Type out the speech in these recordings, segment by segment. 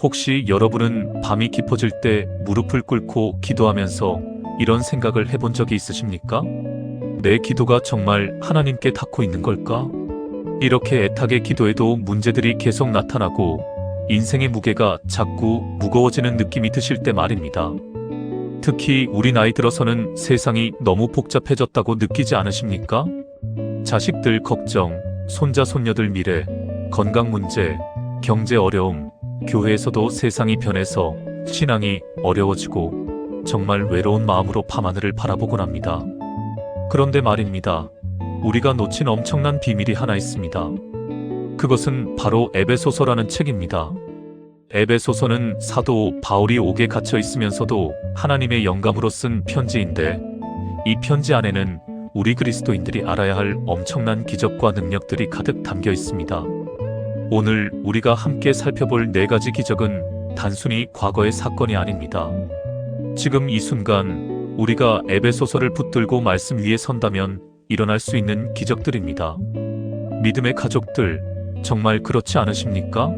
혹시 여러분은 밤이 깊어질 때 무릎을 꿇고 기도하면서 이런 생각을 해본 적이 있으십니까? 내 기도가 정말 하나님께 닿고 있는 걸까? 이렇게 애타게 기도해도 문제들이 계속 나타나고 인생의 무게가 자꾸 무거워지는 느낌이 드실 때 말입니다. 특히 우리 나이 들어서는 세상이 너무 복잡해졌다고 느끼지 않으십니까? 자식들 걱정, 손자 손녀들 미래, 건강 문제, 경제 어려움, 교회에서도 세상이 변해서 신앙이 어려워지고 정말 외로운 마음으로 밤하늘을 바라보곤 합니다. 그런데 말입니다. 우리가 놓친 엄청난 비밀이 하나 있습니다. 그것은 바로 에베소서라는 책입니다. 에베소서는 사도 바울이 옥에 갇혀 있으면서도 하나님의 영감으로 쓴 편지인데, 이 편지 안에는 우리 그리스도인들이 알아야 할 엄청난 기적과 능력들이 가득 담겨 있습니다. 오늘 우리가 함께 살펴볼 4가지 기적은 단순히 과거의 사건이 아닙니다. 지금 이 순간 우리가 에베소서를 붙들고 말씀 위에 선다면 일어날 수 있는 기적들입니다. 믿음의 가족들, 정말 그렇지 않으십니까?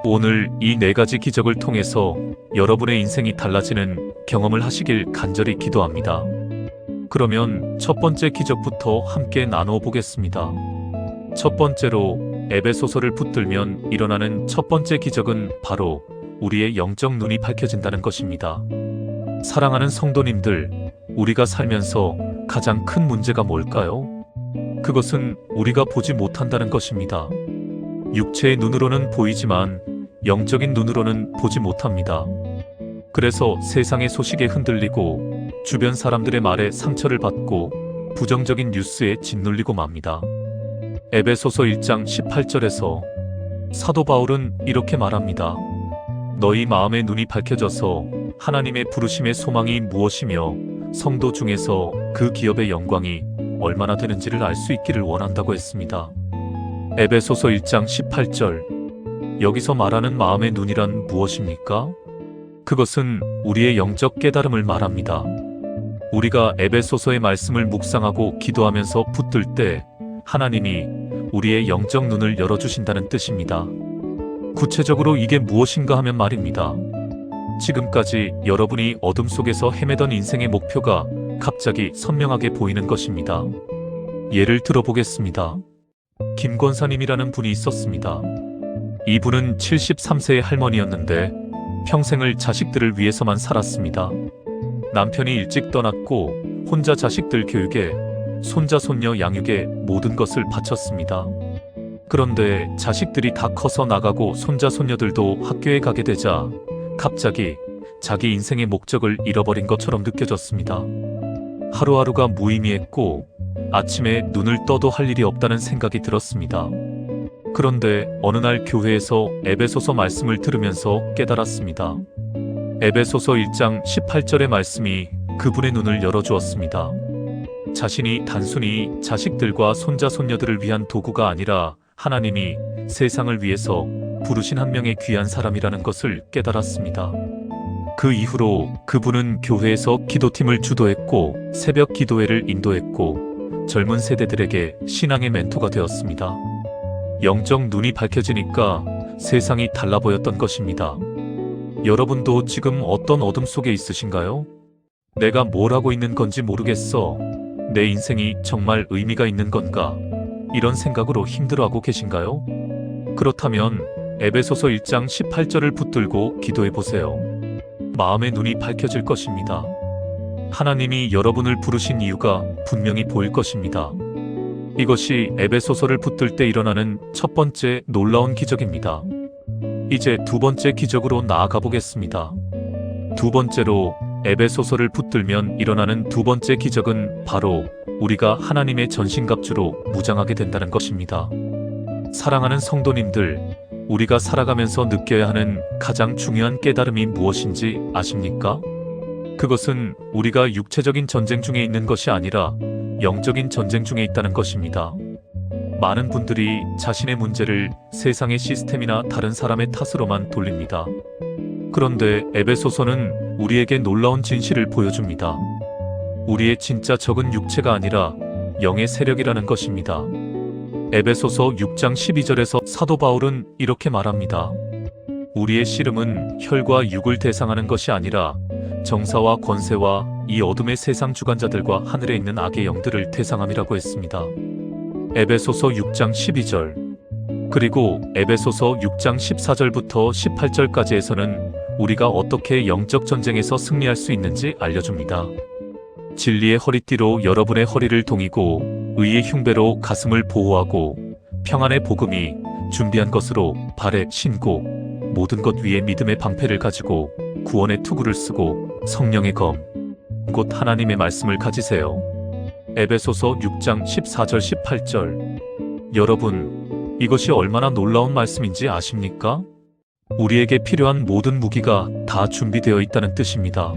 오늘 이 4가지 기적을 통해서 여러분의 인생이 달라지는 경험을 하시길 간절히 기도합니다. 그러면 첫 번째 기적부터 함께 나누어 보겠습니다. 첫 번째로 에베소서를 붙들면 일어나는 첫 번째 기적은 바로 우리의 영적 눈이 밝혀진다는 것입니다. 사랑하는 성도님들, 우리가 살면서 가장 큰 문제가 뭘까요? 그것은 우리가 보지 못한다는 것입니다. 육체의 눈으로는 보이지만 영적인 눈으로는 보지 못합니다. 그래서 세상의 소식에 흔들리고 주변 사람들의 말에 상처를 받고 부정적인 뉴스에 짓눌리고 맙니다. 에베소서 1장 18절에서 사도 바울은 이렇게 말합니다. 너희 마음의 눈이 밝혀져서 하나님의 부르심의 소망이 무엇이며 성도 중에서 그 기업의 영광이 얼마나 되는지를 알 수 있기를 원한다고 했습니다. 에베소서 1장 18절. 여기서 말하는 마음의 눈이란 무엇입니까? 그것은 우리의 영적 깨달음을 말합니다. 우리가 에베소서의 말씀을 묵상하고 기도하면서 붙들 때 하나님이 우리의 영적 눈을 열어주신다는 뜻입니다. 구체적으로 이게 무엇인가 하면 말입니다. 지금까지 여러분이 어둠 속에서 헤매던 인생의 목표가 갑자기 선명하게 보이는 것입니다. 예를 들어보겠습니다. 김권사님이라는 분이 있었습니다. 이분은 73세의 할머니였는데 평생을 자식들을 위해서만 살았습니다. 남편이 일찍 떠났고 혼자 자식들 교육에 손자 손녀 양육에 모든 것을 바쳤습니다. 그런데 자식들이 다 커서 나가고 손자 손녀들도 학교에 가게 되자 갑자기 자기 인생의 목적을 잃어버린 것처럼 느껴졌습니다. 하루하루가 무의미했고 아침에 눈을 떠도 할 일이 없다는 생각이 들었습니다. 그런데 어느 날 교회에서 에베소서 말씀을 들으면서 깨달았습니다. 에베소서 1장 18절의 말씀이 그분의 눈을 열어주었습니다. 자신이 단순히 자식들과 손자 손녀들을 위한 도구가 아니라 하나님이 세상을 위해서 부르신 한 명의 귀한 사람이라는 것을 깨달았습니다. 그 이후로 그분은 교회에서 기도팀을 주도했고 새벽 기도회를 인도했고 젊은 세대들에게 신앙의 멘토가 되었습니다. 영적 눈이 밝혀지니까 세상이 달라 보였던 것입니다. 여러분도 지금 어떤 어둠 속에 있으신가요? 내가 뭘 하고 있는 건지 모르겠어. 내 인생이 정말 의미가 있는 건가? 이런 생각으로 힘들어하고 계신가요? 그렇다면 에베소서 1장 18절을 붙들고 기도해 보세요. 마음의 눈이 밝혀질 것입니다. 하나님이 여러분을 부르신 이유가 분명히 보일 것입니다. 이것이 에베소서를 붙들 때 일어나는 첫 번째 놀라운 기적입니다. 이제 두 번째 기적으로 나아가 보겠습니다. 두 번째로 에베소서를 붙들면 일어나는 두 번째 기적은 바로 우리가 하나님의 전신갑주로 무장하게 된다는 것입니다. 사랑하는 성도님들, 우리가 살아가면서 느껴야 하는 가장 중요한 깨달음이 무엇인지 아십니까? 그것은 우리가 육체적인 전쟁 중에 있는 것이 아니라 영적인 전쟁 중에 있다는 것입니다. 많은 분들이 자신의 문제를 세상의 시스템이나 다른 사람의 탓으로만 돌립니다. 그런데 에베소서는 우리에게 놀라운 진실을 보여줍니다. 우리의 진짜 적은 육체가 아니라 영의 세력이라는 것입니다. 에베소서 6장 12절에서 사도 바울은 이렇게 말합니다. 우리의 씨름은 혈과 육을 대상하는 것이 아니라 정사와 권세와 이 어둠의 세상 주관자들과 하늘에 있는 악의 영들을 대상함이라고 했습니다. 에베소서 6장 12절 그리고 에베소서 6장 14절부터 18절까지에서는 우리가 어떻게 영적 전쟁에서 승리할 수 있는지 알려줍니다. 진리의 허리띠로 여러분의 허리를 동이고 의의 흉배로 가슴을 보호하고 평안의 복음이 준비한 것으로 발에 신고 모든 것 위에 믿음의 방패를 가지고 구원의 투구를 쓰고 성령의 검 곧 하나님의 말씀을 가지세요. 에베소서 6장 14절 18절 여러분, 이것이 얼마나 놀라운 말씀인지 아십니까? 우리에게 필요한 모든 무기가 다 준비되어 있다는 뜻입니다.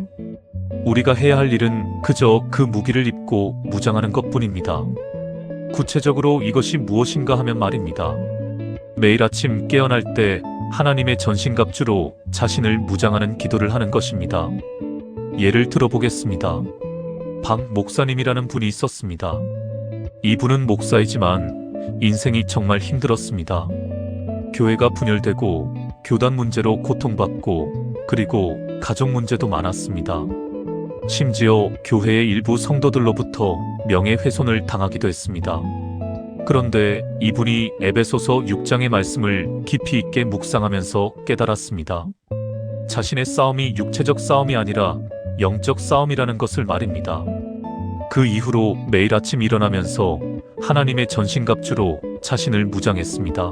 우리가 해야 할 일은 그저 그 무기를 입고 무장하는 것뿐입니다. 구체적으로 이것이 무엇인가 하면 말입니다. 매일 아침 깨어날 때 하나님의 전신갑주로 자신을 무장하는 기도를 하는 것입니다. 예를 들어보겠습니다. 박 목사님이라는 분이 있었습니다. 이분은 목사이지만 인생이 정말 힘들었습니다. 교회가 분열되고 교단 문제로 고통받고 그리고 가족 문제도 많았습니다. 심지어 교회의 일부 성도들로부터 명예훼손을 당하기도 했습니다. 그런데 이분이 에베소서 6장의 말씀을 깊이 있게 묵상하면서 깨달았습니다. 자신의 싸움이 육체적 싸움이 아니라 영적 싸움이라는 것을 말입니다. 그 이후로 매일 아침 일어나면서 하나님의 전신갑주로 자신을 무장했습니다.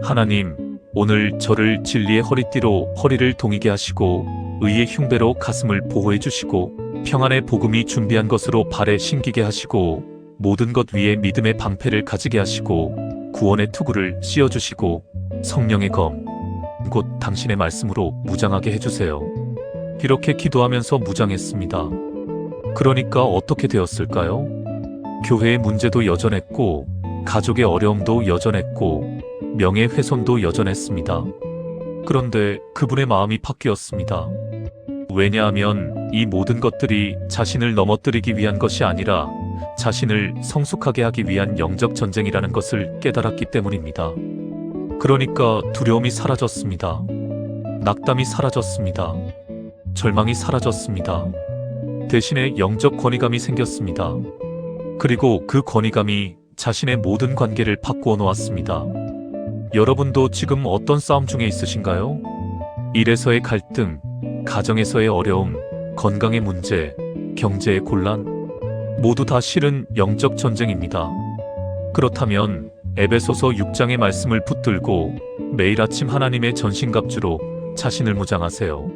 하나님, 오늘 저를 진리의 허리띠로 허리를 동이게 하시고 의의 흉배로 가슴을 보호해 주시고 평안의 복음이 준비한 것으로 발에 신기게 하시고 모든 것 위에 믿음의 방패를 가지게 하시고 구원의 투구를 씌워주시고 성령의 검 곧 당신의 말씀으로 무장하게 해주세요. 이렇게 기도하면서 무장했습니다. 그러니까 어떻게 되었을까요? 교회의 문제도 여전했고 가족의 어려움도 여전했고 명예훼손도 여전했습니다. 그런데 그분의 마음이 바뀌었습니다. 왜냐하면 이 모든 것들이 자신을 넘어뜨리기 위한 것이 아니라 자신을 성숙하게 하기 위한 영적 전쟁이라는 것을 깨달았기 때문입니다. 그러니까 두려움이 사라졌습니다. 낙담이 사라졌습니다. 절망이 사라졌습니다. 대신에 영적 권위감이 생겼습니다. 그리고 그 권위감이 자신의 모든 관계를 바꾸어 놓았습니다. 여러분도 지금 어떤 싸움 중에 있으신가요? 일에서의 갈등, 가정에서의 어려움, 건강의 문제, 경제의 곤란, 모두 다 실은 영적 전쟁입니다. 그렇다면 에베소서 6장의 말씀을 붙들고 매일 아침 하나님의 전신갑주로 자신을 무장하세요.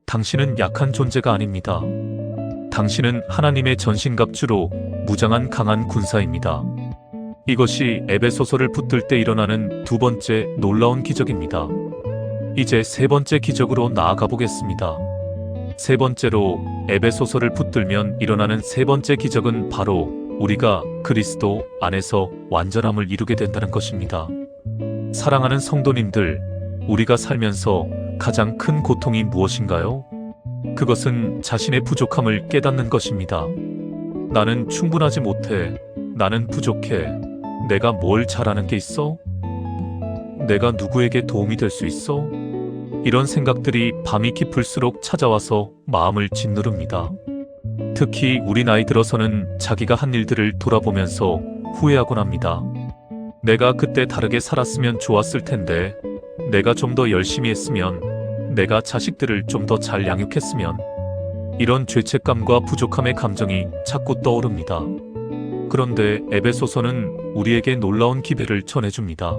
당신은 약한 존재가 아닙니다. 당신은 하나님의 전신갑주로 무장한 강한 군사입니다. 이것이 에베소서를 붙들 때 일어나는 두 번째 놀라운 기적입니다. 이제 세 번째 기적으로 나아가 보겠습니다. 세 번째로 에베소서를 붙들면 일어나는 세 번째 기적은 바로 우리가 그리스도 안에서 완전함을 이루게 된다는 것입니다. 사랑하는 성도님들, 우리가 살면서 가장 큰 고통이 무엇인가요? 그것은 자신의 부족함을 깨닫는 것입니다. 나는 충분하지 못해. 나는 부족해. 내가 뭘 잘하는 게 있어? 내가 누구에게 도움이 될 수 있어? 이런 생각들이 밤이 깊을수록 찾아와서 마음을 짓누릅니다. 특히 우리 나이 들어서는 자기가 한 일들을 돌아보면서 후회하곤 합니다. 내가 그때 다르게 살았으면 좋았을 텐데, 내가 좀 더 열심히 했으면, 내가 자식들을 좀 더 잘 양육했으면, 이런 죄책감과 부족함의 감정이 자꾸 떠오릅니다. 그런데 에베소서는 우리에게 놀라운 기회를 전해줍니다.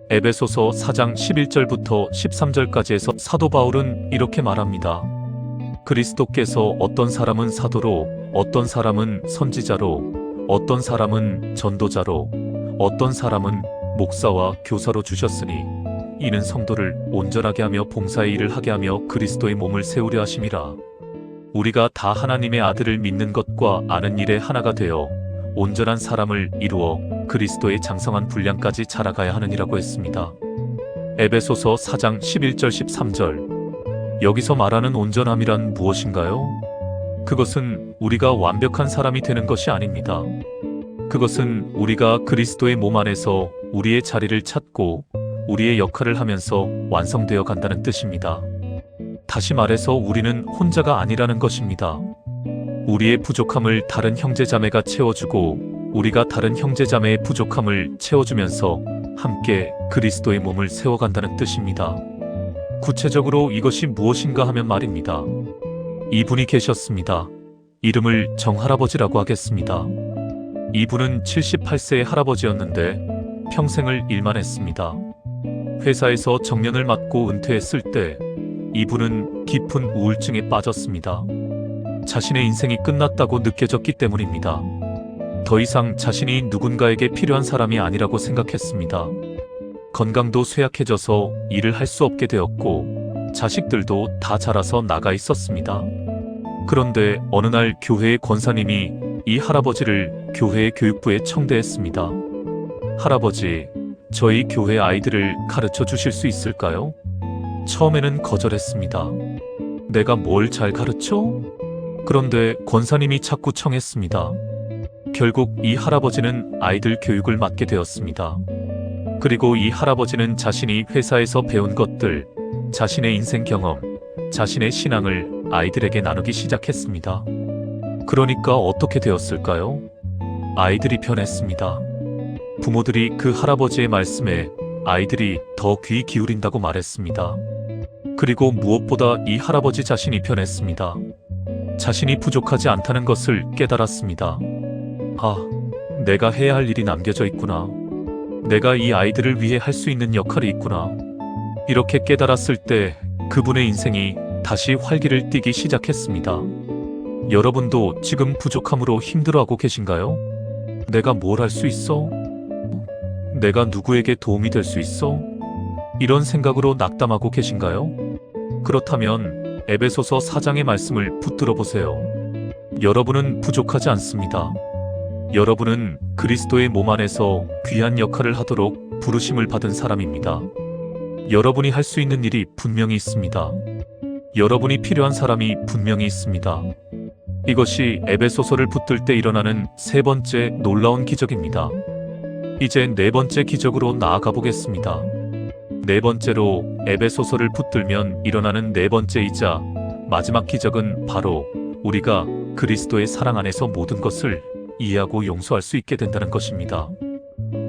에베소서 4장 11절부터 13절까지에서 사도 바울은 이렇게 말합니다. 그리스도께서 어떤 사람은 사도로, 어떤 사람은 선지자로, 어떤 사람은 전도자로, 어떤 사람은 목사와 교사로 주셨으니 이는 성도를 온전하게 하며 봉사의 일을 하게 하며 그리스도의 몸을 세우려 하심이라. 우리가 다 하나님의 아들을 믿는 것과 아는 일에 하나가 되어 온전한 사람을 이루어 그리스도의 장성한 분량까지 자라가야 하느니라고 했습니다. 에베소서 4장 11절 13절. 여기서 말하는 온전함이란 무엇인가요? 그것은 우리가 완벽한 사람이 되는 것이 아닙니다. 그것은 우리가 그리스도의 몸 안에서 우리의 자리를 찾고 우리의 역할을 하면서 완성되어 간다는 뜻입니다. 다시 말해서 우리는 혼자가 아니라는 것입니다. 우리의 부족함을 다른 형제자매가 채워주고 우리가 다른 형제자매의 부족함을 채워주면서 함께 그리스도의 몸을 세워간다는 뜻입니다. 구체적으로 이것이 무엇인가 하면 말입니다. 이분이 계셨습니다. 이름을 정할아버지라고 하겠습니다. 이분은 78세의 할아버지였는데 평생을 일만 했습니다. 회사에서 정년을 맞고 은퇴했을 때 이분은 깊은 우울증에 빠졌습니다. 자신의 인생이 끝났다고 느껴졌기 때문입니다. 더 이상 자신이 누군가에게 필요한 사람이 아니라고 생각했습니다. 건강도 쇠약해져서 일을 할 수 없게 되었고 자식들도 다 자라서 나가 있었습니다. 그런데 어느 날 교회의 권사님이 이 할아버지를 교회의 교육부에 청대했습니다. 할아버지, 저희 교회 아이들을 가르쳐 주실 수 있을까요? 처음에는 거절했습니다. 내가 뭘 잘 가르쳐? 그런데 권사님이 자꾸 청했습니다. 결국 이 할아버지는 아이들 교육을 맡게 되었습니다. 그리고 이 할아버지는 자신이 회사에서 배운 것들, 자신의 인생 경험, 자신의 신앙을 아이들에게 나누기 시작했습니다. 그러니까 어떻게 되었을까요? 아이들이 변했습니다. 부모들이 그 할아버지의 말씀에 아이들이 더 귀 기울인다고 말했습니다. 그리고 무엇보다 이 할아버지 자신이 변했습니다. 자신이 부족하지 않다는 것을 깨달았습니다. 아, 내가 해야 할 일이 남겨져 있구나. 내가 이 아이들을 위해 할 수 있는 역할이 있구나. 이렇게 깨달았을 때 그분의 인생이 다시 활기를 띠기 시작했습니다. 여러분도 지금 부족함으로 힘들어하고 계신가요? 내가 뭘 할 수 있어? 내가 누구에게 도움이 될 수 있어? 이런 생각으로 낙담하고 계신가요? 그렇다면 에베소서 4장의 말씀을 붙들어 보세요. 여러분은 부족하지 않습니다. 여러분은 그리스도의 몸 안에서 귀한 역할을 하도록 부르심을 받은 사람입니다. 여러분이 할 수 있는 일이 분명히 있습니다. 여러분이 필요한 사람이 분명히 있습니다. 이것이 에베소서를 붙들 때 일어나는 세 번째 놀라운 기적입니다. 이제 네 번째 기적으로 나아가 보겠습니다. 네 번째로 에베소서를 붙들면 일어나는 네 번째이자 마지막 기적은 바로 우리가 그리스도의 사랑 안에서 모든 것을 이해하고 용서할 수 있게 된다는 것입니다.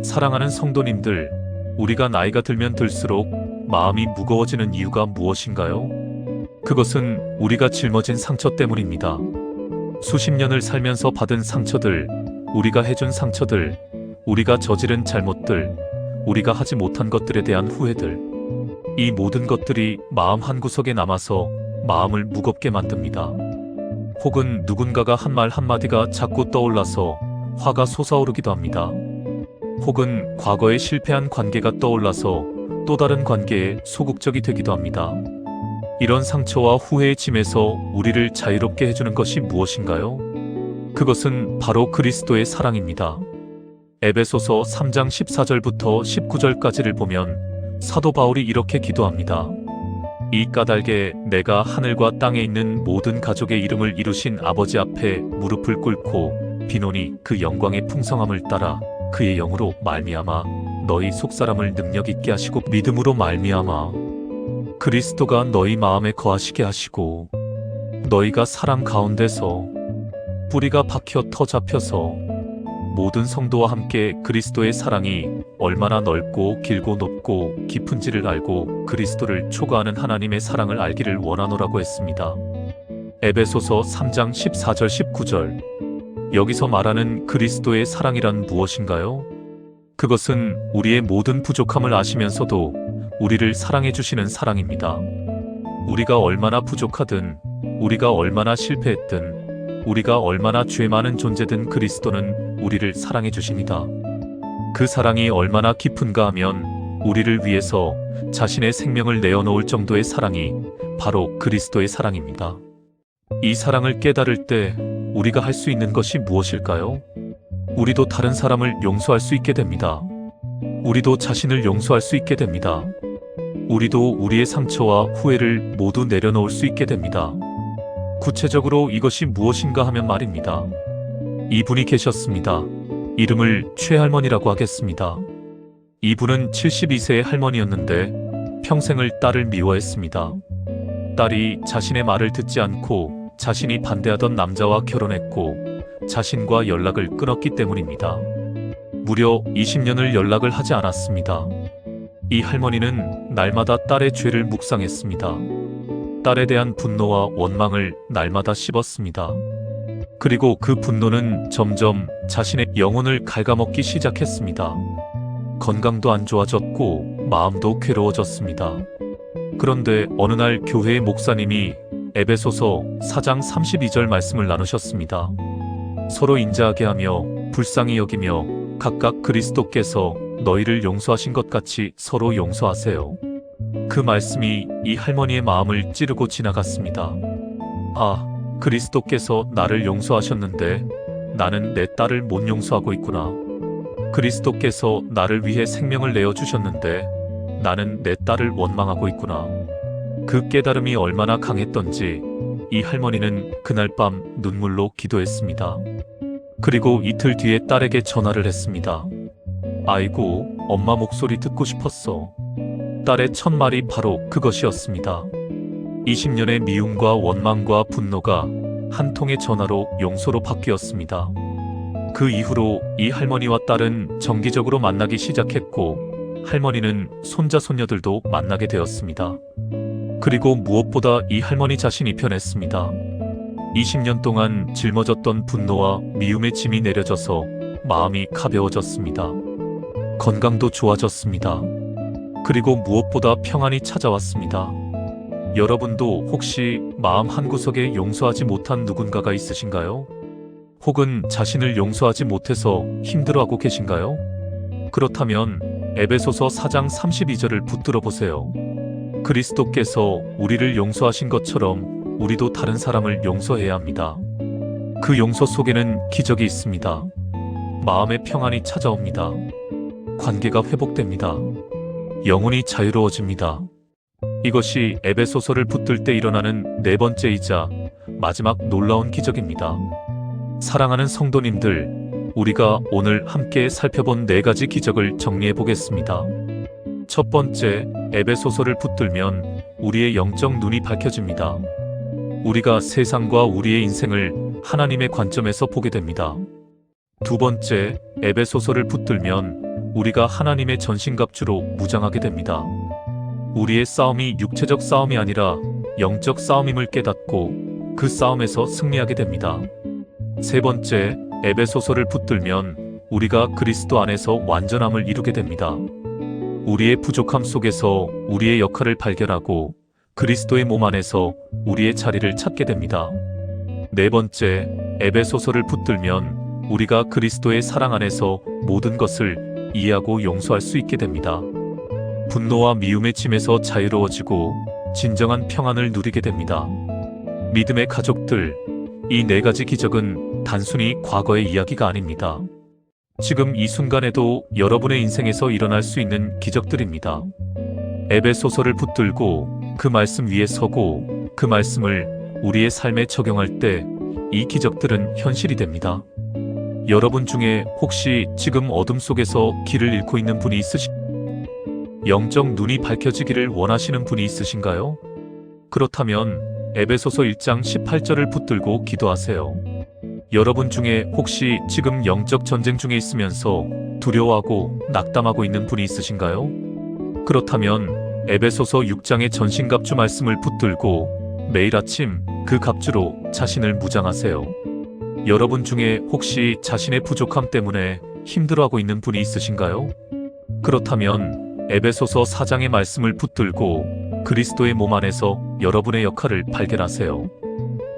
사랑하는 성도님들, 우리가 나이가 들면 들수록 마음이 무거워지는 이유가 무엇인가요? 그것은 우리가 짊어진 상처 때문입니다. 수십 년을 살면서 받은 상처들, 우리가 해준 상처들, 우리가 저지른 잘못들, 우리가 하지 못한 것들에 대한 후회들, 이 모든 것들이 마음 한구석에 남아서 마음을 무겁게 만듭니다. 혹은 누군가가 한 말 한마디가 자꾸 떠올라서 화가 솟아오르기도 합니다. 혹은 과거에 실패한 관계가 떠올라서 또 다른 관계에 소극적이 되기도 합니다. 이런 상처와 후회의 짐에서 우리를 자유롭게 해주는 것이 무엇인가요? 그것은 바로 그리스도의 사랑입니다. 에베소서 3장 14절부터 19절까지를 보면 사도 바울이 이렇게 기도합니다. 이 까닭에 내가 하늘과 땅에 있는 모든 가족의 이름을 이루신 아버지 앞에 무릎을 꿇고 비노니 그 영광의 풍성함을 따라 그의 영으로 말미암아 너희 속사람을 능력 있게 하시고 믿음으로 말미암아 그리스도가 너희 마음에 거하시게 하시고 너희가 사랑 가운데서 뿌리가 박혀 터 잡혀서 모든 성도와 함께 그리스도의 사랑이 얼마나 넓고 길고 높고 깊은지를 알고 그리스도를 초과하는 하나님의 사랑을 알기를 원하노라고 했습니다. 에베소서 3장 14절 19절. 여기서 말하는 그리스도의 사랑이란 무엇인가요? 그것은 우리의 모든 부족함을 아시면서도 우리를 사랑해 주시는 사랑입니다. 우리가 얼마나 부족하든, 우리가 얼마나 실패했든, 우리가 얼마나 죄 많은 존재든 그리스도는 우리를 사랑해 주십니다. 그 사랑이 얼마나 깊은가 하면 우리를 위해서 자신의 생명을 내어놓을 정도의 사랑이 바로 그리스도의 사랑입니다. 이 사랑을 깨달을 때 우리가 할 수 있는 것이 무엇일까요? 우리도 다른 사람을 용서할 수 있게 됩니다. 우리도 자신을 용서할 수 있게 됩니다. 우리도 우리의 상처와 후회를 모두 내려놓을 수 있게 됩니다. 구체적으로 이것이 무엇인가 하면 말입니다. 이분이 계셨습니다. 이름을 최할머니라고 하겠습니다. 이분은 72세의 할머니였는데 평생을 딸을 미워했습니다. 딸이 자신의 말을 듣지 않고 자신이 반대하던 남자와 결혼했고 자신과 연락을 끊었기 때문입니다. 무려 20년을 연락을 하지 않았습니다. 이 할머니는 날마다 딸의 죄를 묵상했습니다. 딸에 대한 분노와 원망을 날마다 씹었습니다. 그리고 그 분노는 점점 자신의 영혼을 갉아먹기 시작했습니다. 건강도 안 좋아졌고 마음도 괴로워졌습니다. 그런데 어느 날 교회의 목사님이 에베소서 4장 32절 말씀을 나누셨습니다. 서로 인자하게 하며 불쌍히 여기며 각각 그리스도께서 너희를 용서하신 것 같이 서로 용서하세요. 그 말씀이 이 할머니의 마음을 찌르고 지나갔습니다. 아, 그리스도께서 나를 용서하셨는데 나는 내 딸을 못 용서하고 있구나. 그리스도께서 나를 위해 생명을 내어주셨는데 나는 내 딸을 원망하고 있구나. 그 깨달음이 얼마나 강했던지 이 할머니는 그날 밤 눈물로 기도했습니다. 그리고 이틀 뒤에 딸에게 전화를 했습니다. 아이고, 엄마 목소리 듣고 싶었어. 딸의 첫 말이 바로 그것이었습니다. 20년의 미움과 원망과 분노가 한 통의 전화로 용서로 바뀌었습니다. 그 이후로 이 할머니와 딸은 정기적으로 만나기 시작했고 할머니는 손자 손녀들도 만나게 되었습니다. 그리고 무엇보다 이 할머니 자신이 변했습니다. 20년 동안 짊어졌던 분노와 미움의 짐이 내려져서 마음이 가벼워졌습니다. 건강도 좋아졌습니다. 그리고 무엇보다 평안이 찾아왔습니다. 여러분도 혹시 마음 한구석에 용서하지 못한 누군가가 있으신가요? 혹은 자신을 용서하지 못해서 힘들어하고 계신가요? 그렇다면 에베소서 4장 32절을 붙들어 보세요. 그리스도께서 우리를 용서하신 것처럼 우리도 다른 사람을 용서해야 합니다. 그 용서 속에는 기적이 있습니다. 마음의 평안이 찾아옵니다. 관계가 회복됩니다. 영혼이 자유로워집니다. 이것이 에베소서를 붙들 때 일어나는 네 번째이자 마지막 놀라운 기적입니다. 사랑하는 성도님들, 우리가 오늘 함께 살펴본 네 가지 기적을 정리해 보겠습니다. 첫 번째, 에베소서를 붙들면 우리의 영적 눈이 밝혀집니다. 우리가 세상과 우리의 인생을 하나님의 관점에서 보게 됩니다. 두 번째, 에베소서를 붙들면 우리가 하나님의 전신갑주로 무장하게 됩니다. 우리의 싸움이 육체적 싸움이 아니라 영적 싸움임을 깨닫고 그 싸움에서 승리하게 됩니다. 세 번째, 에베소서를 붙들면 우리가 그리스도 안에서 완전함을 이루게 됩니다. 우리의 부족함 속에서 우리의 역할을 발견하고 그리스도의 몸 안에서 우리의 자리를 찾게 됩니다. 네 번째, 에베소서를 붙들면 우리가 그리스도의 사랑 안에서 모든 것을 이해하고 용서할 수 있게 됩니다. 분노와 미움의 짐에서 자유로워지고 진정한 평안을 누리게 됩니다. 믿음의 가족들, 이 네 가지 기적은 단순히 과거의 이야기가 아닙니다. 지금 이 순간에도 여러분의 인생에서 일어날 수 있는 기적들입니다. 에베소서를 붙들고 그 말씀 위에 서고 그 말씀을 우리의 삶에 적용할 때 이 기적들은 현실이 됩니다. 여러분 중에 혹시 지금 어둠 속에서 길을 잃고 있는 분이 영적 눈이 밝혀지기를 원하시는 분이 있으신가요? 그렇다면 에베소서 1장 18절을 붙들고 기도하세요. 여러분 중에 혹시 지금 영적 전쟁 중에 있으면서 두려워하고 낙담하고 있는 분이 있으신가요? 그렇다면 에베소서 6장의 전신갑주 말씀을 붙들고 매일 아침 그 갑주로 자신을 무장하세요. 여러분 중에 혹시 자신의 부족함 때문에 힘들어하고 있는 분이 있으신가요? 그렇다면 에베소서 4장의 말씀을 붙들고 그리스도의 몸 안에서 여러분의 역할을 발견하세요.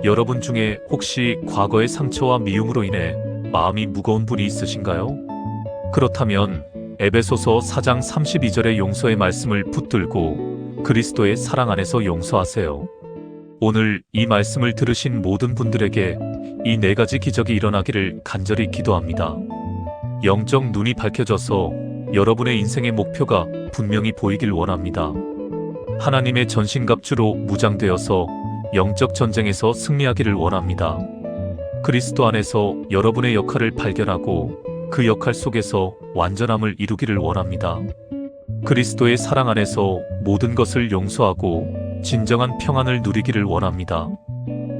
여러분 중에 혹시 과거의 상처와 미움으로 인해 마음이 무거운 분이 있으신가요? 그렇다면 에베소서 4장 32절의 용서의 말씀을 붙들고 그리스도의 사랑 안에서 용서하세요. 오늘 이 말씀을 들으신 모든 분들에게 이 네 가지 기적이 일어나기를 간절히 기도합니다. 영적 눈이 밝혀져서 여러분의 인생의 목표가 분명히 보이길 원합니다. 하나님의 전신갑주로 무장되어서 영적 전쟁에서 승리하기를 원합니다. 그리스도 안에서 여러분의 역할을 발견하고 그 역할 속에서 완전함을 이루기를 원합니다. 그리스도의 사랑 안에서 모든 것을 용서하고 진정한 평안을 누리기를 원합니다.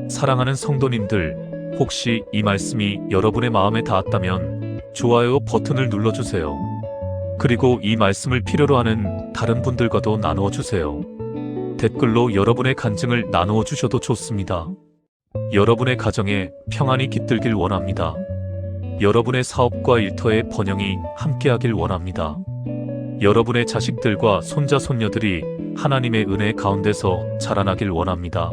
사랑하는 성도님들, 혹시 이 말씀이 여러분의 마음에 닿았다면 좋아요 버튼을 눌러주세요. 그리고 이 말씀을 필요로 하는 다른 분들과도 나누어 주세요. 댓글로 여러분의 간증을 나누어 주셔도 좋습니다. 여러분의 가정에 평안이 깃들길 원합니다. 여러분의 사업과 일터의 번영이 함께하길 원합니다. 여러분의 자식들과 손자 손녀들이 하나님의 은혜 가운데서 자라나길 원합니다.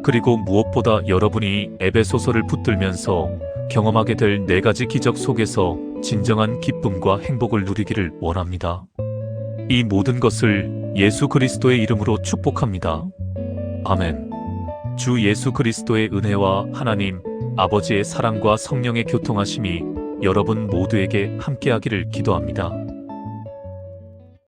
그리고 무엇보다 여러분이 에베소서를 붙들면서 경험하게 될 4가지 기적 속에서 진정한 기쁨과 행복을 누리기를 원합니다. 이 모든 것을 예수 그리스도의 이름으로 축복합니다. 아멘. 주 예수 그리스도의 은혜와 하나님 아버지의 사랑과 성령의 교통하심이 여러분 모두에게 함께하기를 기도합니다.